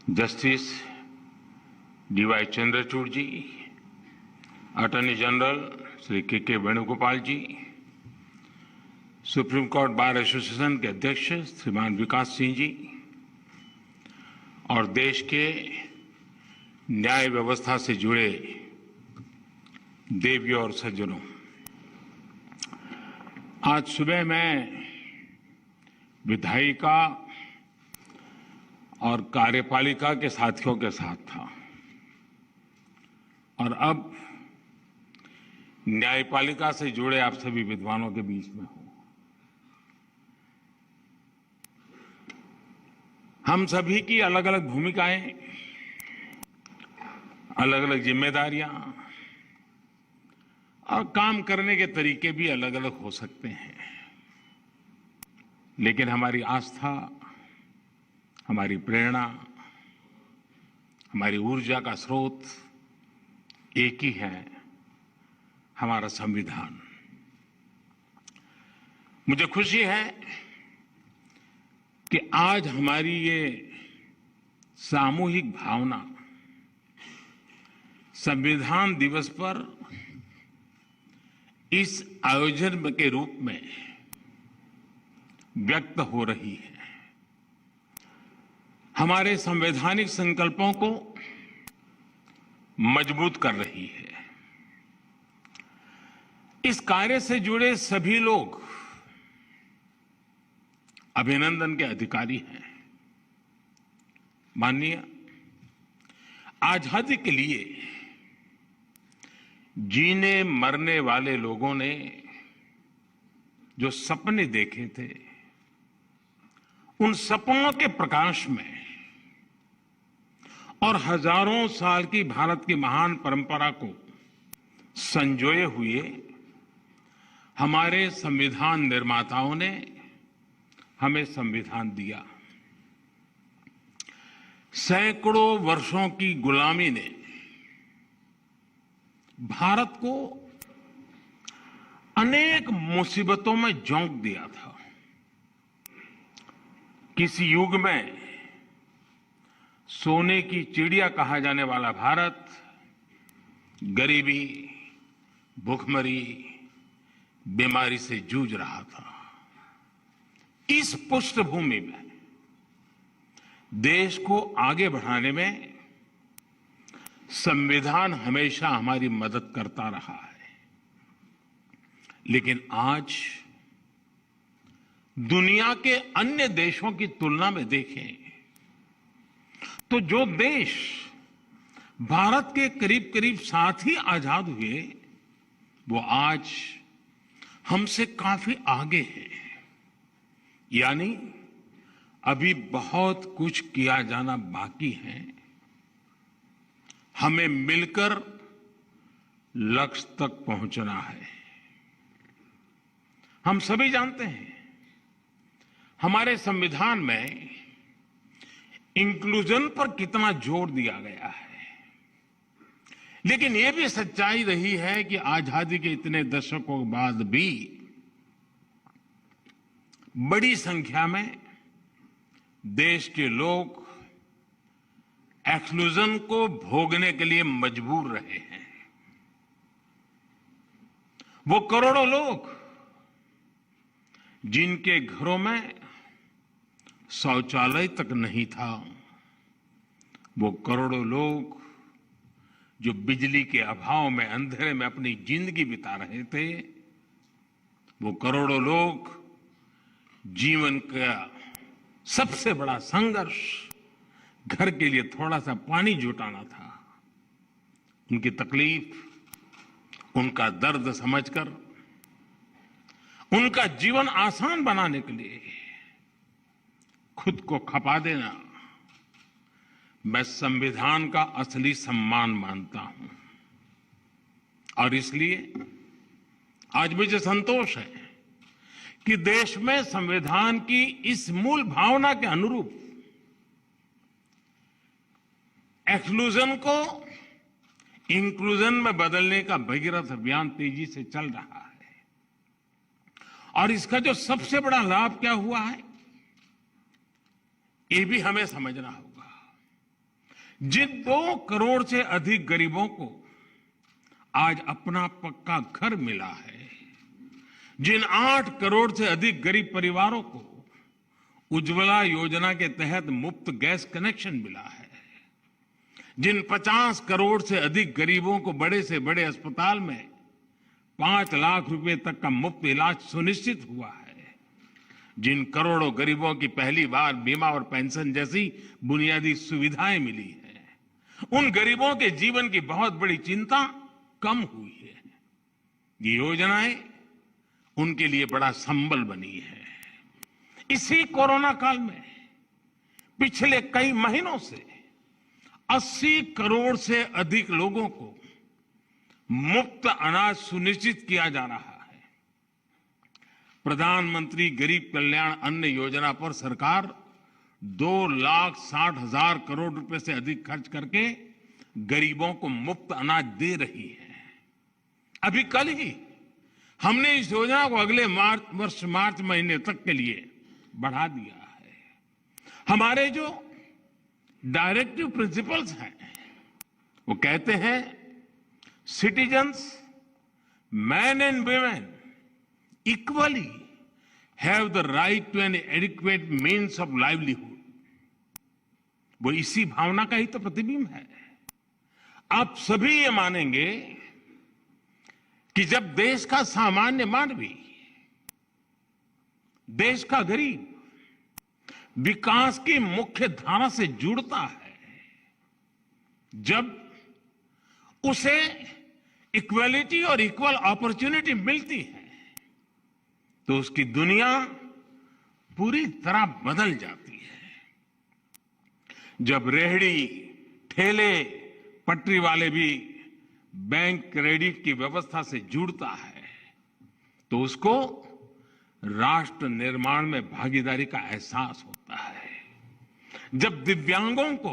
Justice D Y. Chandrachud ji, Attorney General Shri K Venugopal ji, Supreme Court Bar Association के अध्यक्ष श्रीमान विकास सिंह जी और देश के न्याय व्यवस्था से जुड़े देवियों और सज्जनों, आज सुबह मैं विधायिका और कार्यपालिका के साथियों के साथ था और अब न्यायपालिका से जुड़े आप सभी विद्वानों के बीच में हूं। हम सभी की अलग अलग भूमिकाएं, अलग अलग जिम्मेदारियां और काम करने के तरीके भी अलग अलग हो सकते हैं, लेकिन हमारी आस्था, हमारी प्रेरणा, हमारी ऊर्जा का स्रोत एक ही है, हमारा संविधान। मुझे खुशी है कि आज हमारी ये सामूहिक भावना संविधान दिवस पर इस आयोजन के रूप में व्यक्त हो रही है। हमारे संवैधानिक संकल्पों को मजबूत कर रही है। इस कार्य से जुड़े सभी लोग अभिनंदन के अधिकारी हैं। माननीय, आजादी के लिए जीने मरने वाले लोगों ने जो सपने देखे थे, उन सपनों के प्रकाश में और हजारों साल की भारत की महान परंपरा को संजोए हुए हमारे संविधान निर्माताओं ने हमें संविधान दिया। सैकड़ों वर्षों की गुलामी ने भारत को अनेक मुसीबतों में झोंक दिया था। किसी युग में सोने की चिड़िया कहा जाने वाला भारत गरीबी, भूखमरी, बीमारी से जूझ रहा था। इस पृष्ठभूमि में देश को आगे बढ़ाने में संविधान हमेशा हमारी मदद करता रहा है। लेकिन आज दुनिया के अन्य देशों की तुलना में देखें तो जो देश भारत के करीब करीब साथ ही आजाद हुए, वो आज हमसे काफी आगे है। यानी अभी बहुत कुछ किया जाना बाकी है। हमें मिलकर लक्ष्य तक पहुंचना है। हम सभी जानते हैं, हमारे संविधान में इंक्लूजन पर कितना जोर दिया गया है। लेकिन यह भी सच्चाई रही है कि आजादी के इतने दशकों बाद भी बड़ी संख्या में देश के लोग एक्सक्लूजन को भोगने के लिए मजबूर रहे हैं। वो करोड़ों लोग जिनके घरों में शौचालय तक नहीं था, वो करोड़ों लोग जो बिजली के अभाव में अंधेरे में अपनी जिंदगी बिता रहे थे, वो करोड़ों लोग जीवन का सबसे बड़ा संघर्ष घर के लिए थोड़ा सा पानी जुटाना था। उनकी तकलीफ, उनका दर्द समझकर उनका जीवन आसान बनाने के लिए खुद को खपा देना मैं संविधान का असली सम्मान मानता हूं। और इसलिए आज मुझे संतोष है कि देश में संविधान की इस मूल भावना के अनुरूप एक्सक्लूजन को इंक्लूजन में बदलने का भगीरथ अभियान तेजी से चल रहा है। और इसका जो सबसे बड़ा लाभ क्या हुआ है, ये भी हमें समझना होगा। जिन 2 करोड़ से अधिक गरीबों को आज अपना पक्का घर मिला है, जिन 8 करोड़ से अधिक गरीब परिवारों को उज्ज्वला योजना के तहत मुफ्त गैस कनेक्शन मिला है, जिन 50 करोड़ से अधिक गरीबों को बड़े से बड़े अस्पताल में 5 लाख रुपए तक का मुफ्त इलाज सुनिश्चित हुआ है, जिन करोड़ों गरीबों की पहली बार बीमा और पेंशन जैसी बुनियादी सुविधाएं मिली हैं, उन गरीबों के जीवन की बहुत बड़ी चिंता कम हुई है। ये योजनाएं उनके लिए बड़ा संबल बनी है। इसी कोरोना काल में पिछले कई महीनों से 80 करोड़ से अधिक लोगों को मुफ्त अनाज सुनिश्चित किया जा रहा है। प्रधानमंत्री गरीब कल्याण अन्न योजना पर सरकार 2,60,000 करोड़ रुपए से अधिक खर्च करके गरीबों को मुफ्त अनाज दे रही है। अभी कल ही हमने इस योजना को अगले मार्च महीने तक के लिए बढ़ा दिया है। हमारे जो डायरेक्टिव प्रिंसिपल्स हैं वो कहते हैं citizens, man and women equally have the right to an adequate means of livelihood. वो इसी भावना का ही तो प्रतिबिंब है। आप सभी ये मानेंगे कि जब देश का सामान्य मानवी, देश का गरीब विकास की मुख्य धारा से जुड़ता है, जब उसे इक्वलिटी और इक्वल अपॉर्चुनिटी मिलती है, तो उसकी दुनिया पूरी तरह बदल जाती है। जब रेहड़ी, ठेले, पटरी वाले भी बैंक क्रेडिट की व्यवस्था से जुड़ता है, तो उसको राष्ट्र निर्माण में भागीदारी का एहसास होता है। जब दिव्यांगों को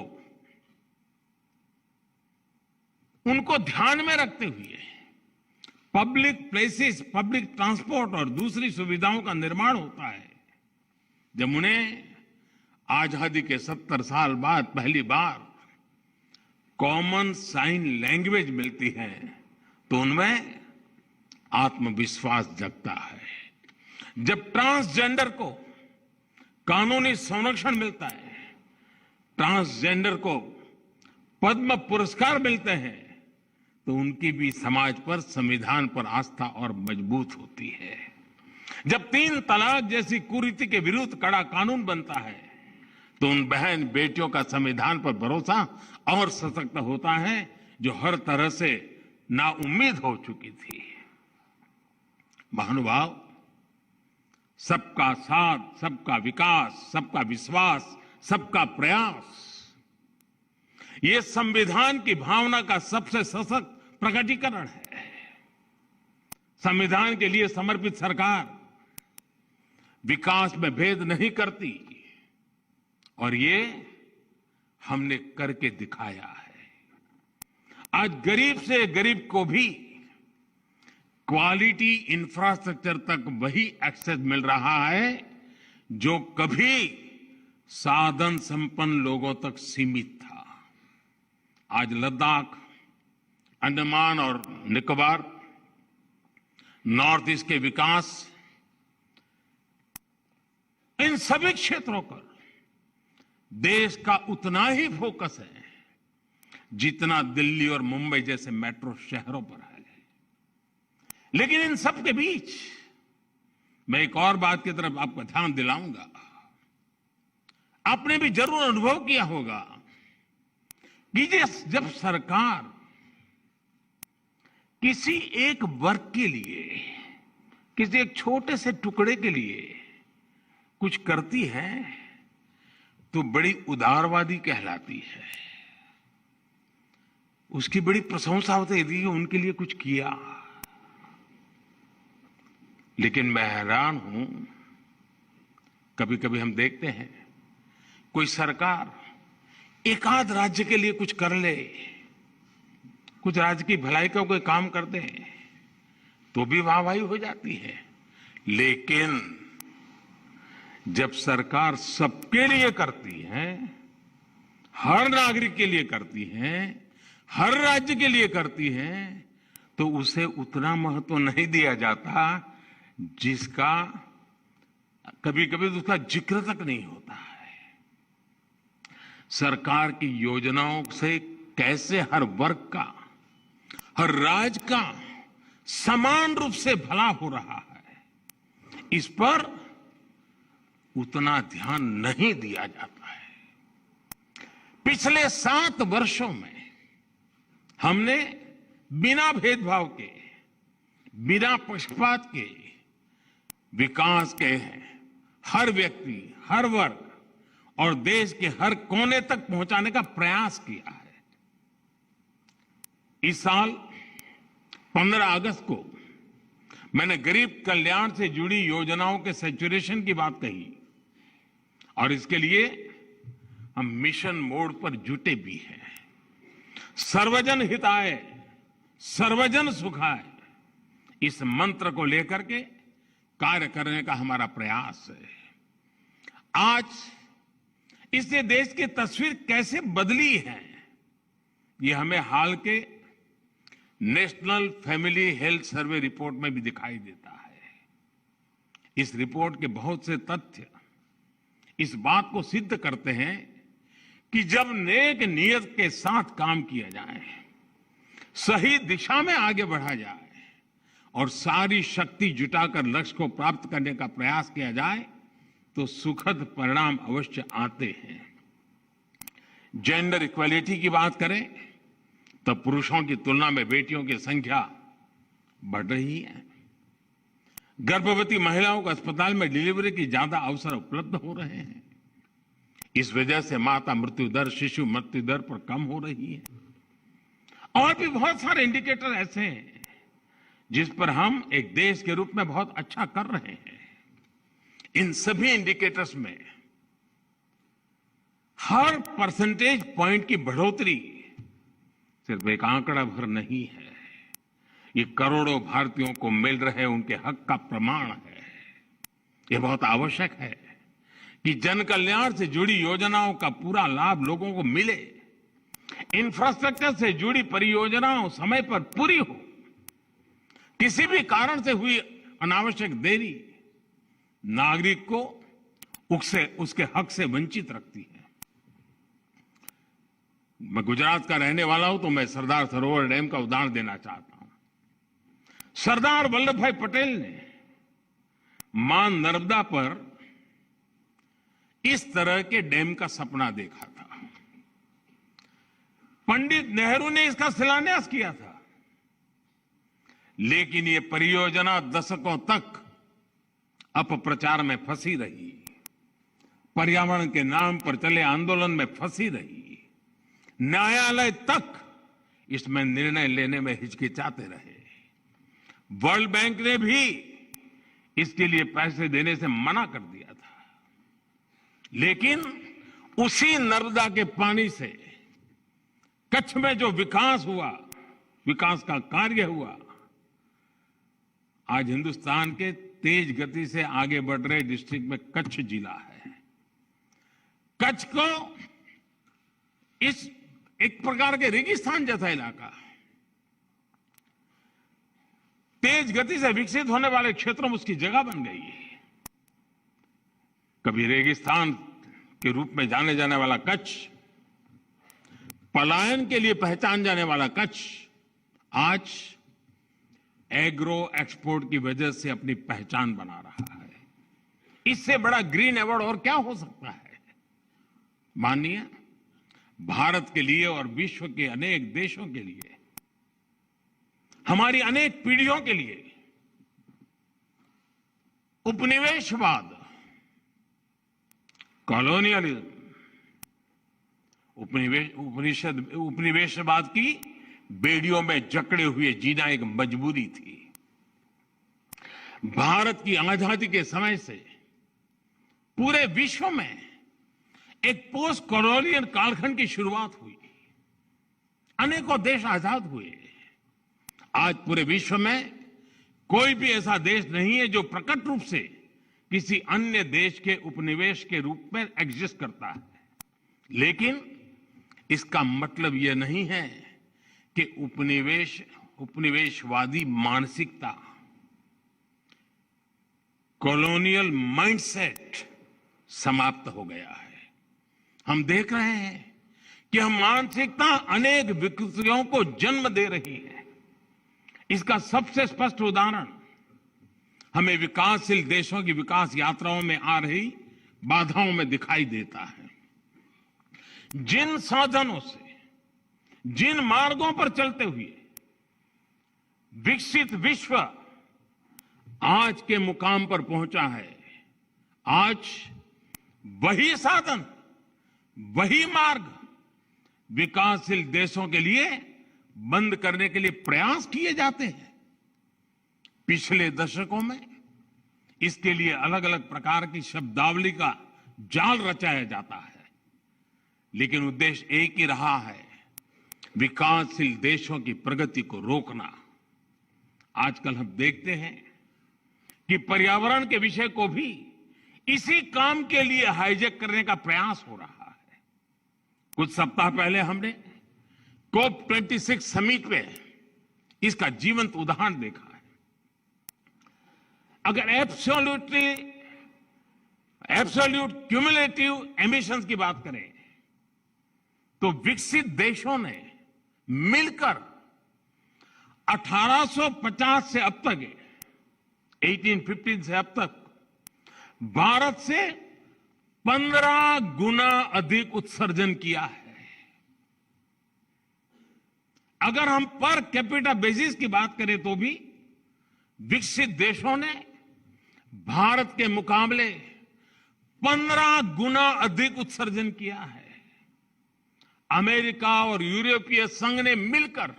उनको ध्यान में रखते हुए पब्लिक प्लेसेस, पब्लिक ट्रांसपोर्ट और दूसरी सुविधाओं का निर्माण होता है, जब उन्हें आजादी के 70 साल बाद पहली बार कॉमन साइन लैंग्वेज मिलती है, तो उनमें आत्मविश्वास जगता है। जब ट्रांसजेंडर को कानूनी संरक्षण मिलता है, ट्रांसजेंडर को पद्म पुरस्कार मिलते हैं, तो उनकी भी समाज पर, संविधान पर आस्था और मजबूत होती है। जब 3 तलाक जैसी कुरीति के विरुद्ध कड़ा कानून बनता है, तो उन बहन बेटियों का संविधान पर भरोसा और सशक्त होता है, जो हर तरह से नाउम्मीद हो चुकी थी। महानुभाव, सबका साथ, सबका विकास, सबका विश्वास, सबका प्रयास, ये संविधान की भावना का सबसे सशक्त प्रकटीकरण है। संविधान के लिए समर्पित सरकार विकास में भेद नहीं करती, और ये हमने करके दिखाया है। आज गरीब से गरीब को भी क्वालिटी इंफ्रास्ट्रक्चर तक वही एक्सेस मिल रहा है जो कभी साधन संपन्न लोगों तक सीमित था। आज लद्दाख, अंडमान और निकोबार, नॉर्थ ईस्ट के विकास, इन सभी क्षेत्रों पर देश का उतना ही फोकस है जितना दिल्ली और मुंबई जैसे मेट्रो शहरों पर है। लेकिन इन सब के बीच मैं एक और बात की तरफ आपका ध्यान दिलाऊंगा। आपने भी जरूर अनुभव किया होगा कि जब सरकार किसी एक वर्ग के लिए, किसी एक छोटे से टुकड़े के लिए कुछ करती है, तो बड़ी उदारवादी कहलाती है। उसकी बड़ी प्रशंसा होती है कि उनके लिए कुछ किया। लेकिन मैं हैरान हूं, कभी कभी हम देखते हैं कोई सरकार एकाध राज्य के लिए कुछ कर ले, कुछ राज्य की भलाई का कोई काम कर दे, तो भी वाहवाही हो जाती है। लेकिन जब सरकार सबके लिए करती है, हर नागरिक के लिए करती हैं, हर राज्य के लिए करती हैं, तो उसे उतना महत्व नहीं दिया जाता जिसका कभी कभी तो उसका जिक्र तक नहीं होता है। सरकार की योजनाओं से कैसे हर वर्ग का, हर राज्य का समान रूप से भला हो रहा है, इस पर उतना ध्यान नहीं दिया जाता है। पिछले 7 वर्षों में हमने बिना भेदभाव के, बिना पक्षपात के विकास के हर व्यक्ति, हर वर्ग और देश के हर कोने तक पहुंचाने का प्रयास किया है। इस साल 15 अगस्त को मैंने गरीब कल्याण से जुड़ी योजनाओं के सैचुरेशन की बात कही और इसके लिए हम मिशन मोड पर जुटे भी हैं। सर्वजन हिताय, सर्वजन सुखाय, इस मंत्र को लेकर के कार्य करने का हमारा प्रयास है। आज इससे देश की तस्वीर कैसे बदली है, ये हमें हाल के national family health survey report में भी दिखाई देता है। इस रिपोर्ट के बहुत से तथ्य इस बात को सिद्ध करते हैं कि जब नेक नियत के साथ काम किया जाए, सही दिशा में आगे बढ़ा जाए और सारी शक्ति जुटाकर लक्ष्य को प्राप्त करने का प्रयास किया जाए तो सुखद परिणाम अवश्य आते हैं। जेंडर इक्वालिटी की बात करें तो पुरुषों की तुलना में बेटियों की संख्या बढ़ रही है। गर्भवती महिलाओं को अस्पताल में डिलीवरी की ज्यादा अवसर उपलब्ध हो रहे हैं। इस वजह से माता मृत्यु दर, शिशु मृत्यु दर पर कम हो रही है। और भी बहुत सारे इंडिकेटर ऐसे हैं जिस पर हम एक देश के रूप में बहुत अच्छा कर रहे हैं। इन सभी इंडिकेटर्स में हर परसेंटेज पॉइंट की बढ़ोतरी सिर्फ एक आंकड़ा भर नहीं है, ये करोड़ों भारतीयों को मिल रहे उनके हक का प्रमाण है। ये बहुत आवश्यक है कि जन कल्याण से जुड़ी योजनाओं का पूरा लाभ लोगों को मिले, इंफ्रास्ट्रक्चर से जुड़ी परियोजनाओं समय पर पूरी हो। किसी भी कारण से हुई अनावश्यक देरी नागरिक को उसके हक से वंचित रखती है। मैं गुजरात का रहने वाला हूं तो मैं सरदार सरोवर डैम का उदाहरण देना चाहता हूं। सरदार वल्लभ भाई पटेल ने मां नर्मदा पर इस तरह के डैम का सपना देखा था। पंडित नेहरू ने इसका शिलान्यास किया था, लेकिन ये परियोजना दशकों तक अपप्रचार में फंसी रही, पर्यावरण के नाम पर चले आंदोलन में फंसी रही, न्यायालय तक इसमें निर्णय लेने में हिचकिचाते रहे। वर्ल्ड बैंक ने भी इसके लिए पैसे देने से मना कर दिया था, लेकिन उसी नर्मदा के पानी से कच्छ में जो विकास हुआ, विकास का कार्य हुआ, आज हिंदुस्तान के तेज गति से आगे बढ़ रहे डिस्ट्रिक्ट में कच्छ जिला है। कच्छ को इस एक प्रकार के रेगिस्तान जैसा इलाका, तेज गति से विकसित होने वाले क्षेत्रों में उसकी जगह बन गई है। कभी रेगिस्तान के रूप में जाने जाने वाला कच्छ, पलायन के लिए पहचान जाने वाला कच्छ, आज एग्रो एक्सपोर्ट की वजह से अपनी पहचान बना रहा है। इससे बड़ा ग्रीन अवार्ड और क्या हो सकता है? माननीय भारत के लिए और विश्व के अनेक देशों के लिए, हमारी अनेक पीढ़ियों के लिए उपनिवेशवाद, कॉलोनियलिज्म, उपनिवेशवाद की बेड़ियों में जकड़े हुए जीना एक मजबूरी थी। भारत की आजादी के समय से पूरे विश्व में एक पोस्ट कॉलोनियल कालखंड की शुरुआत हुई, अनेकों देश आजाद हुए। आज पूरे विश्व में कोई भी ऐसा देश नहीं है जो प्रकट रूप से किसी अन्य देश के उपनिवेश के रूप में एग्जिस्ट करता है, लेकिन इसका मतलब यह नहीं है कि उपनिवेशवादी मानसिकता, कॉलोनियल माइंडसेट समाप्त हो गया है। हम देख रहे हैं कि यह मानसिकता अनेक विकृतियों को जन्म दे रही है। इसका सबसे स्पष्ट उदाहरण हमें विकासशील देशों की विकास यात्राओं में आ रही बाधाओं में दिखाई देता है। जिन साधनों से, जिन मार्गों पर चलते हुए विकसित विश्व आज के मुकाम पर पहुंचा है, आज वही साधन, वही मार्ग विकासशील देशों के लिए बंद करने के लिए प्रयास किए जाते हैं। पिछले दशकों में इसके लिए अलग अलग प्रकार की शब्दावली का जाल रचाया जाता है, लेकिन उद्देश्य एक ही रहा है, विकासशील देशों की प्रगति को रोकना। आजकल हम देखते हैं कि पर्यावरण के विषय को भी इसी काम के लिए हाईजैक करने का प्रयास हो रहा है। कुछ सप्ताह पहले हमने COP26 समिट में इसका जीवंत उदाहरण देखा है। अगर एब्सोल्यूट क्यूमुलेटिव एमिशंस की बात करें तो विकसित देशों ने मिलकर 1850 से अब तक, 1815 से अब तक भारत से 15 गुना अधिक उत्सर्जन किया है। अगर हम पर कैपिटा बेसिस की बात करें तो भी विकसित देशों ने भारत के मुकाबले 15 गुना अधिक उत्सर्जन किया है। अमेरिका और यूरोपीय संघ ने मिलकर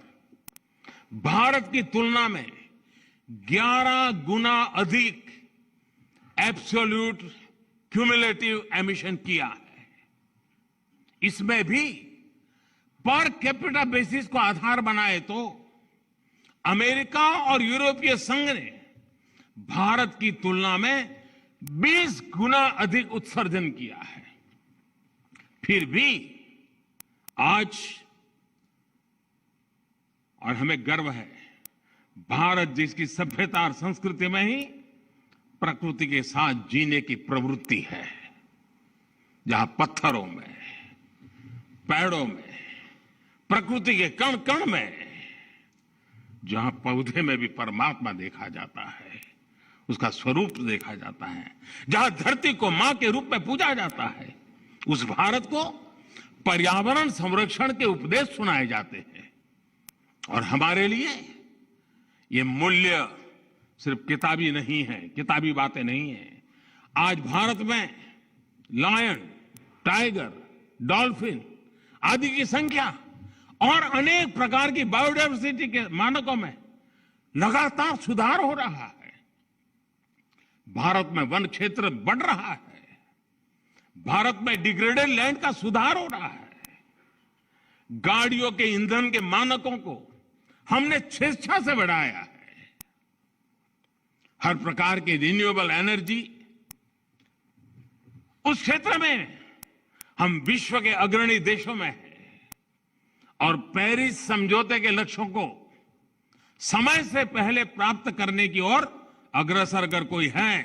भारत की तुलना में 11 गुना अधिक एब्सोल्यूट क्यूमुलेटिव एमिशन किया है। इसमें भी पर कैपिटा बेसिस को आधार बनाए तो अमेरिका और यूरोपीय संघ ने भारत की तुलना में 20 गुना अधिक उत्सर्जन किया है। फिर भी आज, और हमें गर्व है, भारत जिसकी सभ्यता और संस्कृति में ही प्रकृति के साथ जीने की प्रवृत्ति है, जहां पत्थरों में, पेड़ों में, प्रकृति के कण कण में, जहां पौधे में भी परमात्मा देखा जाता है, उसका स्वरूप देखा जाता है, जहां धरती को मां के रूप में पूजा जाता है, उस भारत को पर्यावरण संरक्षण के उपदेश सुनाए जाते हैं। और हमारे लिए ये मूल्य सिर्फ किताबी नहीं है, किताबी बातें नहीं है। आज भारत में लायन, टाइगर, डॉल्फिन आदि की संख्या और अनेक प्रकार की बायोडायवर्सिटी के मानकों में लगातार सुधार हो रहा है। भारत में वन क्षेत्र बढ़ रहा है। भारत में डिग्रेडेड लैंड का सुधार हो रहा है। गाड़ियों के ईंधन के मानकों को हमने स्वेच्छा से बढ़ाया है। हर प्रकार की रिन्यूएबल एनर्जी, उस क्षेत्र में हम विश्व के अग्रणी देशों में हैं। और पेरिस समझौते के लक्ष्यों को समय से पहले प्राप्त करने की ओर अग्रसर अगर कोई है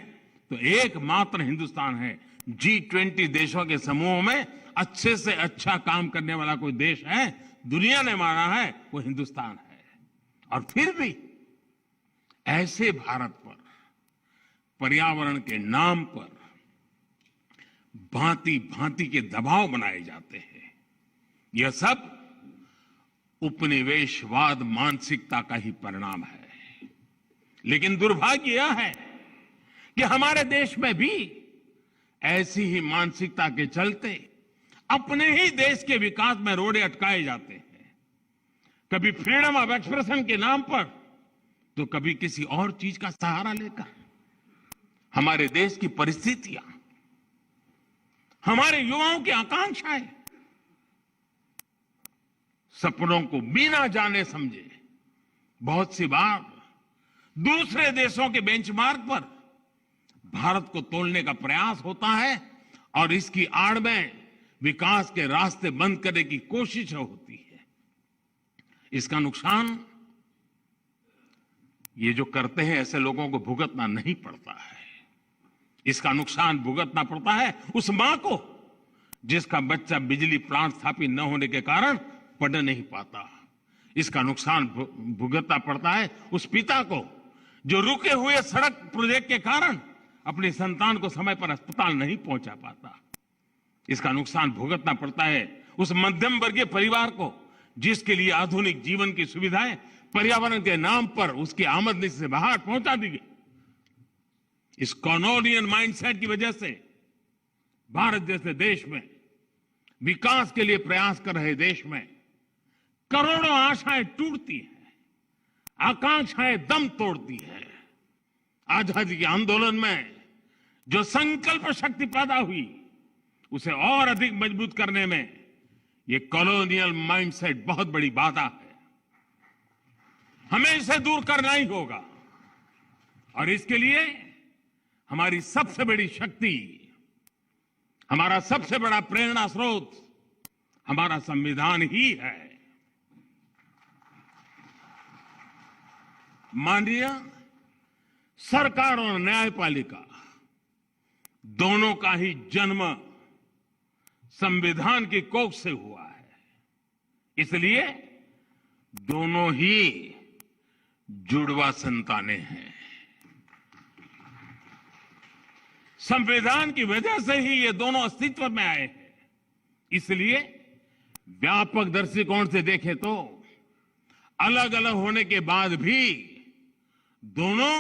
तो एकमात्र हिंदुस्तान है। G20 देशों के समूह में अच्छे से अच्छा काम करने वाला कोई देश है, दुनिया ने माना है, वो हिंदुस्तान है। और फिर भी ऐसे भारत पर पर्यावरण के नाम पर भांति भांति के दबाव बनाए जाते हैं। यह सब उपनिवेशवाद मानसिकता का ही परिणाम है। लेकिन दुर्भाग्य यह है कि हमारे देश में भी ऐसी ही मानसिकता के चलते अपने ही देश के विकास में रोड़े अटकाए जाते हैं। कभी फ्रीडम ऑफ एक्सप्रेशन के नाम पर तो कभी किसी और चीज का सहारा लेकर। हमारे देश की परिस्थितियां, हमारे युवाओं की आकांक्षाएं, सपनों को बिना जाने समझे बहुत सी बार दूसरे देशों के बेंचमार्क पर भारत को तोलने का प्रयास होता है। और इसकी आड़ में विकास के रास्ते बंद करने की कोशिश होती है। इसका नुकसान ये जो करते हैं ऐसे लोगों को भुगतना नहीं पड़ता है। इसका नुकसान भुगतना पड़ता है उस मां को जिसका बच्चा बिजली प्लांट स्थापित न होने के कारण पढ़ नहीं पाता। इसका नुकसान भुगतना पड़ता है उस पिता को जो रुके हुए सड़क प्रोजेक्ट के कारण अपनी संतान को समय पर अस्पताल नहीं पहुंचा पाता। इसका नुकसान भुगतना पड़ता है उस मध्यम वर्गीय परिवार को जिसके लिए आधुनिक जीवन की सुविधाएं पर्यावरण के नाम पर उसकी आमदनी से बाहर पहुंचा दी गई। इस कॉलोनियल माइंडसेट की वजह से भारत जैसे देश में, विकास के लिए प्रयास कर रहे देश में करोड़ों आशाएं टूटती हैं, आकांक्षाएं दम तोड़ती है। आजादी के आंदोलन में जो संकल्प शक्ति पैदा हुई उसे और अधिक मजबूत करने में ये कॉलोनियल माइंडसेट बहुत बड़ी बाधा है। हमें इसे दूर करना ही होगा और इसके लिए हमारी सबसे बड़ी शक्ति, हमारा सबसे बड़ा प्रेरणा स्रोत हमारा संविधान ही है। माननीय सरकार और न्यायपालिका दोनों का ही जन्म संविधान की कोख से हुआ है, इसलिए दोनों ही जुड़वा संतानें हैं। संविधान की वजह से ही ये दोनों अस्तित्व में आए हैं। इसलिए व्यापक दृष्टिकोण से देखें तो अलग अलग होने के बाद भी दोनों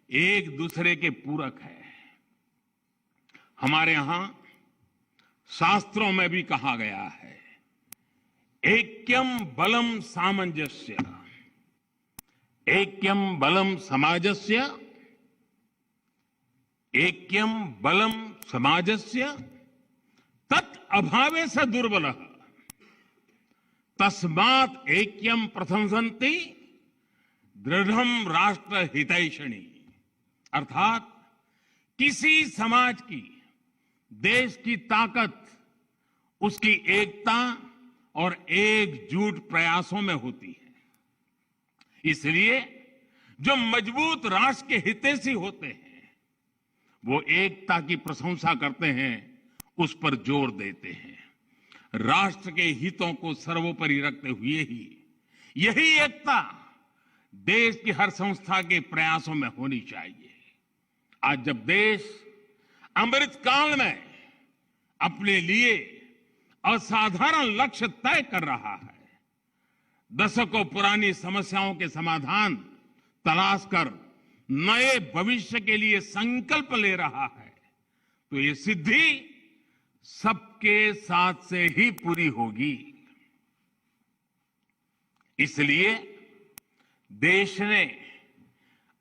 एक दूसरे के पूरक हैं। हमारे यहां शास्त्रों में भी कहा गया है, ऐक्यम बलम सामंजस्य, ऐक्यम बलम समाजस्य, ऐक्यम बलम समाजस्य तत् अभावे स दुर्बलः तस्मात् ऐक्यम प्रशंसन्ति दृढ़म राष्ट्र हितैषणी। अर्थात किसी समाज की, देश की ताकत उसकी एकता और एकजुट प्रयासों में होती है। इसलिए जो मजबूत राष्ट्र के हितैषी होते हैं वो एकता की प्रशंसा करते हैं, उस पर जोर देते हैं। राष्ट्र के हितों को सर्वोपरि रखते हुए ही यही एकता देश की हर संस्था के प्रयासों में होनी चाहिए। आज जब देश अमृत काल में अपने लिए असाधारण लक्ष्य तय कर रहा है, दशकों पुरानी समस्याओं के समाधान तलाश कर नए भविष्य के लिए संकल्प ले रहा है, तो ये सिद्धि सबके साथ से ही पूरी होगी। इसलिए देश ने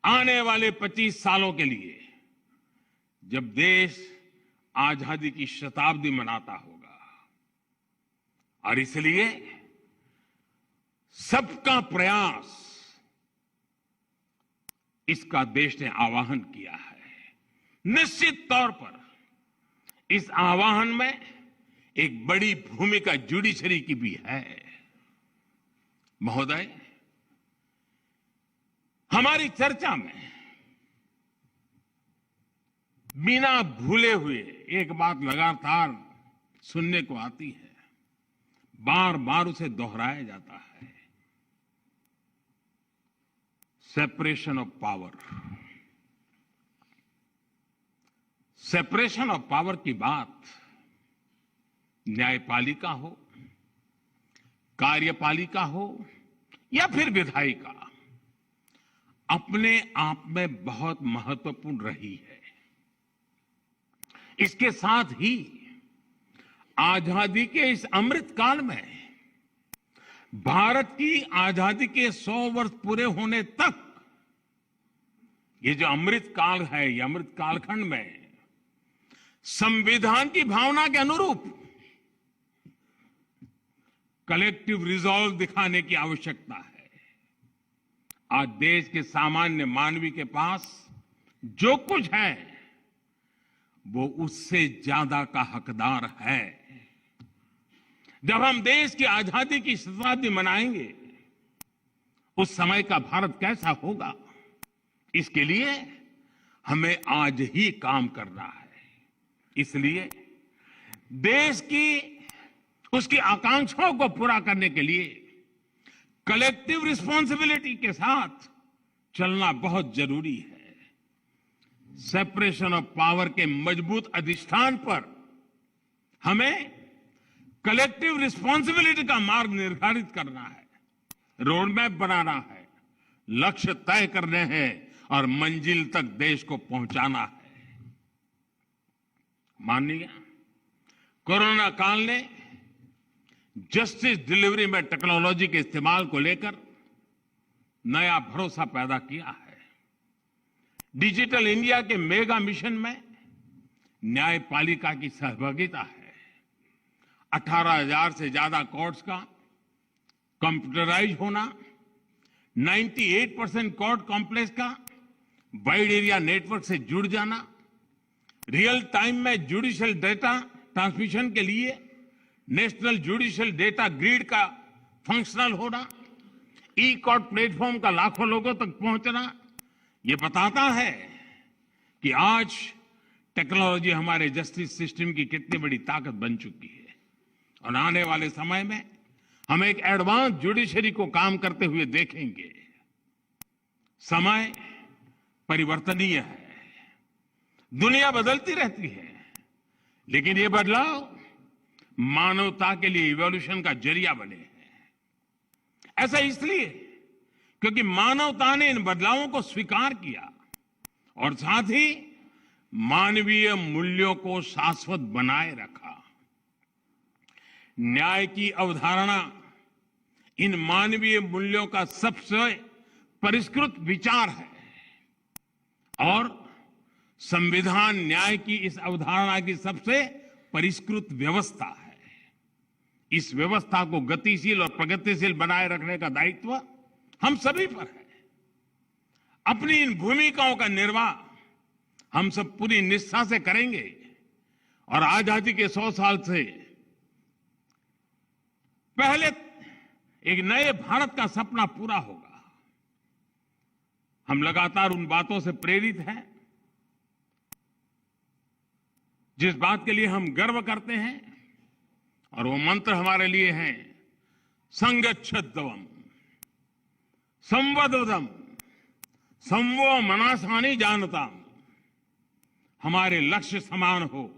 आने वाले 25 सालों के लिए, जब देश आजादी की शताब्दी मनाता होगा, और इसलिए सबका प्रयास, इसका देश ने आह्वान किया है। निश्चित तौर पर इस आह्वान में एक बड़ी भूमिका जुडिशरी की भी है। महोदय, हमारी चर्चा में बिना भूले हुए एक बात लगातार सुनने को आती है, बार बार उसे दोहराया जाता है, separation of power. Separation of power की बात न्यायपालिका हो, कार्यपालिका हो या फिर विधायिका, अपने आप में बहुत महत्वपूर्ण रही है। इसके साथ ही आजादी के इस अमृत काल में, भारत की आजादी के 100 वर्ष पूरे होने तक, ये जो अमृत काल है, ये अमृत कालखंड में संविधान की भावना के अनुरूप कलेक्टिव रिजॉल्व दिखाने की आवश्यकता है। आज देश के सामान्य मानवी के पास जो कुछ है वो उससे ज्यादा का हकदार है। जब हम देश की आजादी की शताब्दी मनाएंगे, उस समय का भारत कैसा होगा, इसके लिए हमें आज ही काम करना है। इसलिए देश की उसकी आकांक्षाओं को पूरा करने के लिए कलेक्टिव रिस्पॉन्सिबिलिटी के साथ चलना बहुत जरूरी है। सेपरेशन ऑफ पावर के मजबूत अधिष्ठान पर हमें कलेक्टिव रिस्पॉन्सिबिलिटी का मार्ग निर्धारित करना है, रोड मैप बनाना है, लक्ष्य तय करने हैं और मंजिल तक देश को पहुंचाना है। माननीय, कोरोना काल ने जस्टिस डिलीवरी में टेक्नोलॉजी के इस्तेमाल को लेकर नया भरोसा पैदा किया है। डिजिटल इंडिया के मेगा मिशन में न्यायपालिका की सहभागिता है। 18,000 से ज्यादा कोर्ट्स का कंप्यूटराइज होना, 98% कोर्ट कॉम्प्लेक्स का वाइड एरिया नेटवर्क से जुड़ जाना, रियल टाइम में जुडिशियल डेटा ट्रांसमिशन के लिए नेशनल जुडिशियल डेटा ग्रिड का फंक्शनल होना, ई कोर्ट प्लेटफॉर्म का लाखों लोगों तक पहुंचना, ये बताता है कि आज टेक्नोलॉजी हमारे जस्टिस सिस्टम की कितनी बड़ी ताकत बन चुकी है। और आने वाले समय में हम एक एडवांस जुडिशरी को काम करते हुए देखेंगे। समय परिवर्तनीय है, दुनिया बदलती रहती है, लेकिन ये बदलाव मानवता के लिए इवोल्यूशन का जरिया बने हैं। ऐसा इसलिए क्योंकि मानवता ने इन बदलावों को स्वीकार किया और साथ ही मानवीय मूल्यों को शाश्वत बनाए रखा। न्याय की अवधारणा इन मानवीय मूल्यों का सबसे परिष्कृत विचार है और संविधान न्याय की इस अवधारणा की सबसे परिष्कृत व्यवस्था है। इस व्यवस्था को गतिशील और प्रगतिशील बनाए रखने का दायित्व हम सभी पर है। अपनी इन भूमिकाओं का निर्वाह हम सब पूरी निष्ठा से करेंगे और आजादी के 100 साल से पहले एक नए भारत का सपना पूरा होगा। हम लगातार उन बातों से प्रेरित हैं जिस बात के लिए हम गर्व करते हैं, और वो मंत्र हमारे लिए हैं संगच्छध्वम् संवदवदम् संवो मनासानि जानताम्। हमारे लक्ष्य समान हो,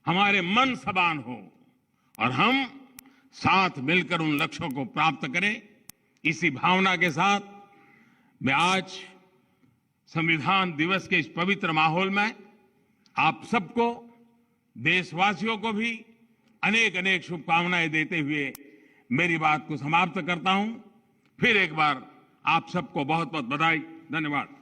हमारे मन समान हो और हम साथ मिलकर उन लक्ष्यों को प्राप्त करें। इसी भावना के साथ मैं आज संविधान दिवस के इस पवित्र माहौल में आप सबको, देशवासियों को भी अनेक अनेक शुभकामनाएं देते हुए मेरी बात को समाप्त करता हूं। फिर एक बार आप सबको बहुत बहुत बधाई, धन्यवाद।